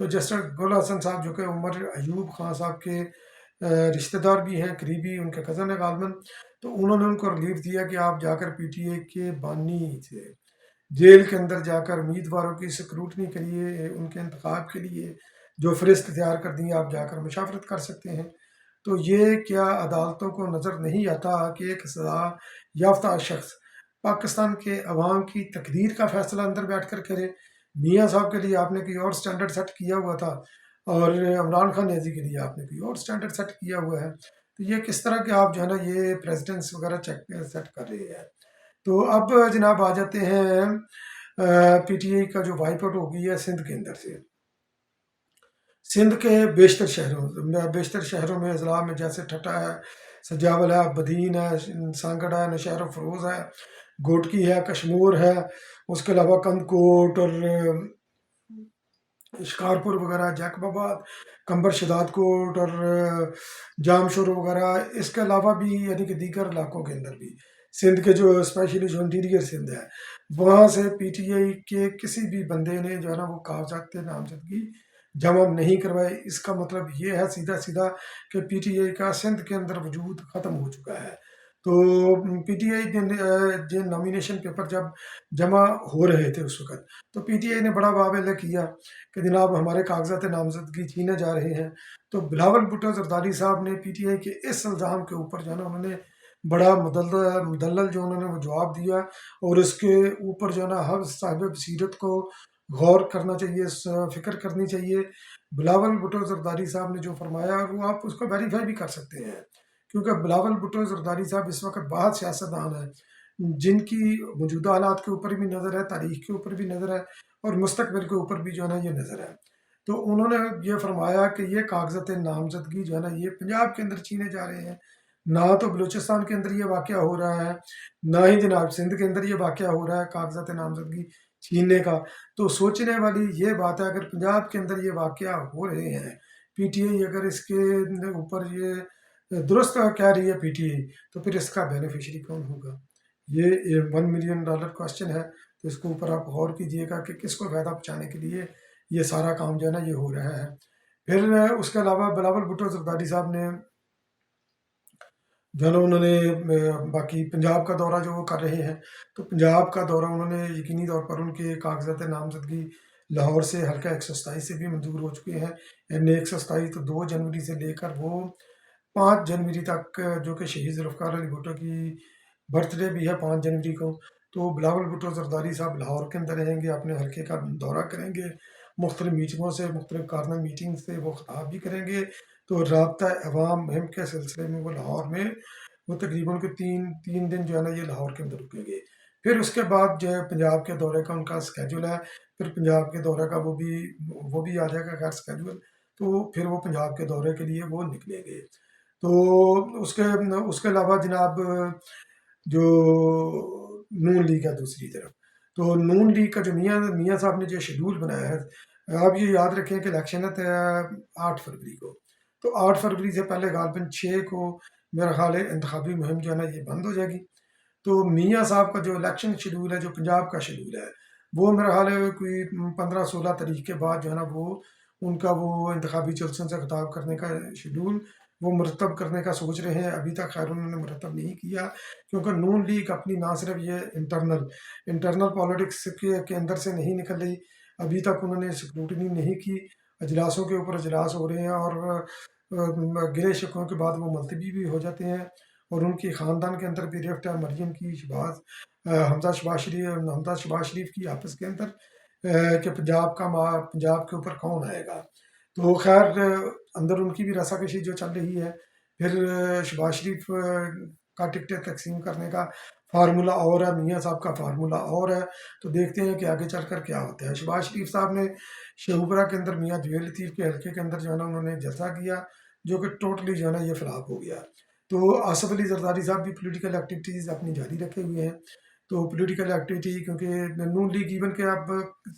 تو جسٹر گل حسن صاحب جو کہ عمر ایوب خان صاحب کے رشتہ دار بھی ہیں، قریبی ان کے کزن ہیں غالباً، تو انہوں نے ان کو ریلیف دیا کہ آپ جا کر پی ٹی اے کے بانی تھے، جیل کے اندر جا کر امیدواروں کی سکروٹنی کریے، ان کے انتخاب کے لیے جو فہرست تیار کر دی آپ جا کر مشاورت کر سکتے ہیں۔ تو یہ کیا عدالتوں کو نظر نہیں آتا کہ ایک سزا یافتہ شخص پاکستان کے عوام کی تقدیر کا فیصلہ اندر بیٹھ کر کرے؟ میاں صاحب کے لیے آپ نے کوئی اور سٹینڈرڈ سیٹ کیا ہوا تھا، اور عمران خان نیازی کے لیے آپ نے کوئی اور سٹینڈرڈ سیٹ کیا ہوا ہے، تو یہ کس طرح کے آپ جو ہے نا یہ پریزیڈنس وغیرہ چیک سیٹ کر رہے ہیں؟ تو اب جناب آ جاتے ہیں پی ٹی آئی کا جو وائپ آؤٹ ہو گئی ہے سندھ کے اندر سے۔ سندھ کے بیشتر شہروں میں اضلاع میں جیسے ٹھٹا ہے، سجاول ہے، بدین ہے، سانگڑ ہے، نشہر و فروز ہے، گوٹکی ہے، کشمور ہے، اس کے علاوہ کند کوٹ اور شکارپور وغیرہ، جیکب آباد، کمبر شداد کوٹ اور جام شور وغیرہ، اس کے علاوہ بھی یعنی کہ دیگر علاقوں کے اندر بھی سندھ کے جو اسپیشلی جو انٹیریئر سندھ ہے وہاں سے پی ٹی آئی کے کسی بھی بندے نے جو ہے نا وہ کاغذات نامزدگی جمع نہیں کروائے۔ اس کا مطلب یہ ہے سیدھا سیدھا کہ پی ٹی آئی کا سندھ کے اندر وجود ختم ہو چکا ہے۔ تو P T I nomination paper جب جمع ہو رہے تھے اس وقت، تو پی ٹی آئی نے بڑا واویلا کیا کہ جناب ہمارے کاغذات نامزدگی چھینے جا رہے ہیں۔ تو بلاول بھٹو زرداری صاحب نے پی ٹی آئی کے اس الزام کے اوپر جو ہے نا انہوں نے بڑا مدلل جو انہوں نے وہ جواب دیا، اور اس کے اوپر جو ہے نا ہر صاحب بصیرت کو غور کرنا چاہیے، فکر کرنی چاہیے۔ بلاول بھٹو زرداری صاحب نے جو فرمایا وہ آپ اس کو ویریفائی بھی کر سکتے ہیں، کیونکہ بلاول بھٹو زرداری صاحب اس وقت بہت سیاستدان ہیں جن کی موجودہ حالات کے اوپر بھی نظر ہے، تاریخ کے اوپر بھی نظر ہے، اور مستقبل کے اوپر بھی جو ہے نا یہ نظر ہے۔ تو انہوں نے یہ فرمایا کہ یہ کاغذات نامزدگی جو ہے نا یہ پنجاب کے اندر چھینے جا رہے ہیں، نہ تو بلوچستان کے اندر یہ واقعہ ہو رہا ہے، نہ ہی جناب سندھ کے اندر یہ واقعہ ہو رہا ہے کاغذات نامزدگی چھیننے کا۔ تو سوچنے والی یہ بات ہے، اگر پنجاب کے اندر یہ واقعہ ہو رہے ہیں، پی ٹی آئی اگر اس کے اوپر یہ درست کہہ رہی ہے پی ٹی آئی، تو پھر اس کا بینیفیشری کون ہوگا؟ یہ $1 ملین کوشچن ہے، تو اس کے اوپر آپ غور کیجئے گا کہ کس کو فائدہ پہنچانے کے لیے یہ سارا کام جو ہے نا یہ ہو رہا ہے۔ پھر اس کے علاوہ بلاول بھٹو زرداری صاحب نے جو ہے نا انہوں نے باقی پنجاب کا دورہ جو وہ کر رہے ہیں، تو پنجاب کا دورہ انہوں نے یقینی طور پر ان کے کاغذات نامزدگی لاہور سے حلقہ 127 سے بھی منظور ہو چکے ہیں۔ یعنی 127 تو 2 جنوری سے لے کر وہ 5 جنوری تک، جو کہ شہید ذوالفقار علی بھٹو کی برتھ ڈے بھی ہے 5 جنوری کو، تو بلاول بھٹو زرداری صاحب لاہور کے اندر رہیں گے، اپنے حلقے کا دورہ کریں گے، مختلف میٹنگوں سے، مختلف کارنر میٹنگ سے وہ خطاب بھی کریں گے۔ تو رابطہ عوام مہم کے سلسلے میں وہ لاہور میں وہ تقریباً کے تین دن جو ہے نا یہ لاہور کے اندر رکیں گے۔ پھر اس کے بعد جو ہے پنجاب کے دورے کا ان کا اسکیجول ہے، پھر پنجاب کے دورے کا وہ بھی آ جائے گا خیر اسکیجول، تو پھر وہ پنجاب کے دورے کے لیے وہ نکلیں گے۔ تو اس کے علاوہ جناب جو نون لیگ ہے دوسری طرف، تو نون لیگ کا جو میاں صاحب نے جو شیڈول بنایا ہے، آپ یہ یاد رکھیں کہ الیکشن ہے 8 فروری کو، تو 8 فروری سے پہلے غالباً 6 کو میرا خیال ہے انتخابی مہم جو ہے نا یہ بند ہو جائے گی۔ تو میاں صاحب کا جو الیکشن شیڈول ہے، جو پنجاب کا شیڈول ہے، وہ میرا خیال ہے کوئی 15-16 تاریخ کے بعد جو ہے نا وہ ان کا وہ انتخابی جلسوں سے خطاب کرنے کا شیڈول وہ مرتب کرنے کا سوچ رہے ہیں۔ ابھی تک خیر انہوں نے مرتب نہیں کیا، کیونکہ نون لیگ اپنی نہ صرف یہ انٹرنل پالیٹکس کے اندر سے نہیں نکل رہی، ابھی تک انہوں نے سکروٹنی نہیں کی، اجلاسوں کے اوپر اجلاس ہو رہے ہیں، اور گرے شکوں کے بعد وہ ملتوی بھی ہو جاتے ہیں، اور ان کی خاندان کے اندر بھی رفت ہے، مریم کی، حمزہ شباز شریف کی آپس کے اندر کہ پنجاب کے اوپر کون آئے گا۔ تو خیر اندر ان کی بھی رساکشی جو چل رہی ہے۔ پھر شباز شریف کا ٹکٹیں تقسیم کرنے کا فارمولہ اور ہے، میاں صاحب کا فارمولہ اور ہے، تو دیکھتے ہیں کہ آگے چل کر کیا ہوتا ہے۔ شباز شریف صاحب نے شیخوپورہ کے اندر میاں جویل لطیف کے حلقے کے اندر جو ہے نا انہوں نے جلسہ کیا، جو کہ ٹوٹلی جو ہے نا یہ فلاپ ہو گیا۔ تو آصف علی زرداری صاحب بھی پولیٹیکل ایکٹیویٹیز اپنی جاری رکھے ہوئے ہیں۔ تو پولیٹیکل ایکٹیویٹی کیونکہ نون لیگ ایون کہ آپ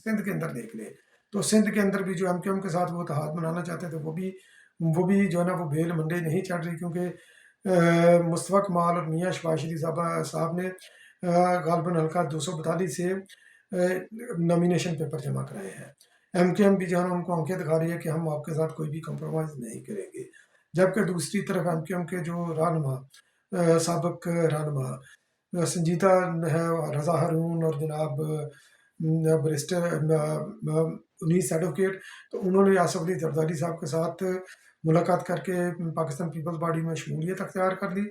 سندھ کے اندر دیکھ لیں، تو سندھ کے اندر بھی جو ایم کیو ایم کے ساتھ وہ اتحاد بنانا چاہتے تھے، وہ بھی جو ہے نا وہ بیل منڈے نہیں چڑھ رہی، کیونکہ مصطفیٰ کمال اور میاں شباز شریف صاحب نے غالباً حلقہ 242 سے نامینیشن پیپر جمع کرائے ہیں۔ ایم کیو ایم بھی جو ہے نا ان کو آنکھیں دکھا رہی ہے کہ ہم آپ کے ساتھ کوئی بھی کمپرومائز نہیں کریں گے، جبکہ دوسری طرف ایم کیو ایم کے جو رہنما سابق رہنما سنجیدہ ہے، رضا ہارون اور جناب برسٹر انیس ایڈوکیٹ، تو انہوں نے آصف علی زرداری صاحب کے ساتھ ملاقات کر کے پاکستان پیپلز پارٹی میں شمولیت اختیار کر لی۔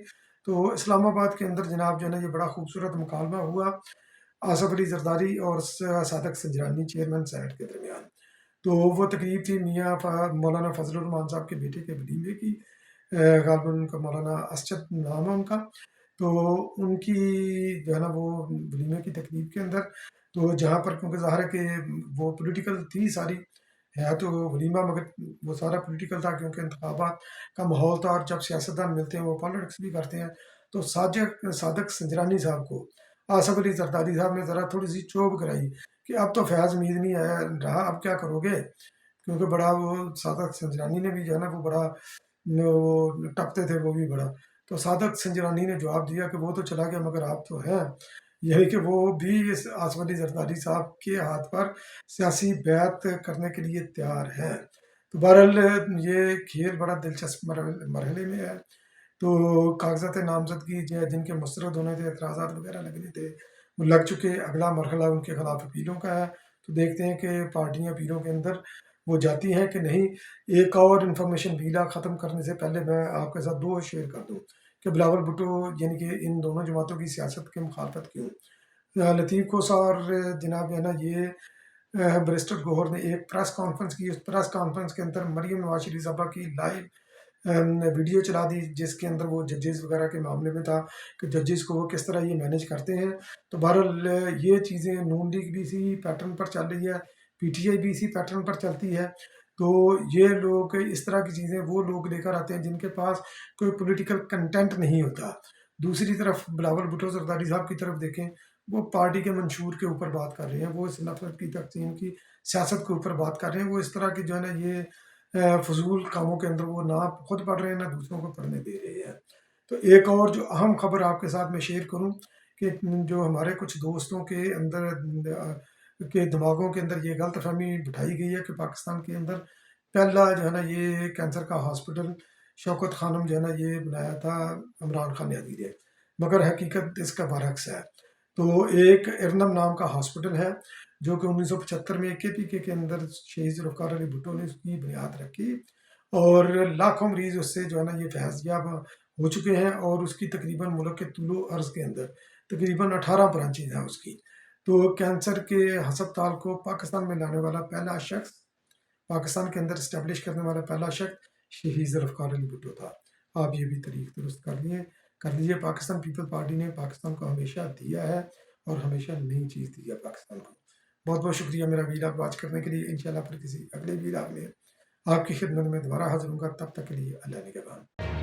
تو اسلام آباد کے اندر جناب جو ہے نا یہ بڑا خوبصورت مکالمہ ہوا آصف علی زرداری اور صادق سنجرانی چیئرمین سینٹ کے درمیان۔ تو وہ تقریب تھی میاں مولانا فضل الرحمان صاحب کے بیٹے کے ولیمے کی، غالباً ان کا مولانا اسجد نام ہے ان کا۔ تو ان کی جو ہے نا وہ ولیمے کی تقریب کے اندر، تو جہاں پر کیونکہ ظاہر ہے کہ وہ پولیٹیکل تھی ساری ہے تو ولیمہ، مگر وہ سارا پولیٹیکل تھا کیونکہ انتخابات کا ماحول تھا، اور جب سیاستدان ملتے ہیں وہ پالیٹکس بھی کرتے ہیں۔ تو صادق سنجرانی صاحب کو آصف علی زرداری صاحب نے ذرا تھوڑی سی چوب کرائی کہ اب تو فیض امید نہیں آیا رہا، اب کیا کرو گے؟ کیونکہ بڑا وہ صادق سنجرانی نے بھی جو ہے نا وہ بڑا وہ ٹپتے تھے وہ بھی بڑا۔ تو صادق سنجرانی نے جواب دیا کہ وہ تو چلا گیا مگر آپ تو ہیں، یہی کہ وہ بھی اس آصف علی زرداری صاحب کے ہاتھ پر سیاسی بیعت کرنے کے لیے تیار ہیں۔ تو بہرحال یہ کھیل بڑا دلچسپ مرحلے میں ہے۔ تو کاغذات نامزدگی جن کے مسترد ہونے تھے، اعتراضات وغیرہ لگنے تھے، وہ لگ چکے۔ اگلا مرحلہ ان کے خلاف اپیلوں کا ہے، تو دیکھتے ہیں کہ پارٹیاں اپیلوں کے اندر وہ جاتی ہیں کہ نہیں۔ ایک اور انفارمیشن ویلا ختم کرنے سے پہلے میں آپ کے ساتھ دو شیئر کر دوں کہ بلاول بھٹو یعنی کہ ان دونوں جماعتوں کی سیاست کی مخالفت کیوں۔ لطیف کوسا اور جناب ہے نا یہ بریسٹر گوہر نے ایک پریس کانفرنس کی، اس پریس کانفرنس کے اندر مریم نواز شریف صاحبہ کی لائیو ویڈیو چلا دی، جس کے اندر وہ ججز وغیرہ کے معاملے میں تھا کہ ججز کو وہ کس طرح یہ مینیج کرتے ہیں۔ تو بہرحال یہ چیزیں نون لیگ بھی اسی پیٹرن پر چل رہی ہے، پی ٹی آئی بھی اسی پیٹرن پر چلتی ہے۔ تو یہ لوگ اس طرح کی چیزیں وہ لوگ لے کر آتے ہیں جن کے پاس کوئی پولیٹیکل کنٹینٹ نہیں ہوتا۔ دوسری طرف بلاول بھٹو زرداری صاحب کی طرف دیکھیں، وہ پارٹی کے منشور کے اوپر بات کر رہے ہیں، وہ اس نفرت کی تقسیم کی سیاست کے اوپر بات کر رہے ہیں، وہ اس طرح کی جو ہے نا یہ فضول کاموں کے اندر وہ نہ خود پڑھ رہے ہیں نہ دوسروں کو پڑھنے دے رہے ہیں۔ تو ایک اور جو اہم خبر آپ کے ساتھ میں شیئر کروں کہ جو ہمارے کچھ دوستوں کے اندر کے دماغوں کے اندر یہ غلط فہمی بٹھائی گئی ہے کہ پاکستان کے اندر پہلا جو ہے نا یہ کینسر کا ہاسپٹل شوکت خانم جو ہے نا یہ بنایا تھا عمران خان یادی نے، مگر حقیقت اس کا برعکس ہے۔ تو ایک ارنم نام کا ہاسپٹل ہے جو کہ 1975 میں کے پی کے اندر شہید ذوالفقار علی بھٹو نے اس کی بنیاد رکھی، اور لاکھوں مریض اس سے جو ہے نا یہ فیض یاب ہو چکے ہیں، اور اس کی تقریباً ملک کے طول و عرض کے اندر تقریباً 18 برانچیز ہیں اس کی۔ تو کینسر کے ہسپتال کو پاکستان میں لانے والا پہلا شخص، پاکستان کے اندر اسٹیبلش کرنے والا پہلا شخص شہید ذوالفقار علی بھٹو تھا۔ آپ یہ بھی تاریخ درست کر لیجیے۔ پاکستان پیپل پارٹی نے پاکستان کو ہمیشہ دیا ہے اور ہمیشہ نئی چیز دی ہے پاکستان کو۔ بہت بہت شکریہ میرا ویلاگ واچ کرنے کے لیے۔ انشاءاللہ پھر کسی اگلے ویلاگ میں آپ کی خدمت میں دوبارہ حاضر ہوں گا، تب تک کے لیے اللہ نگہبان۔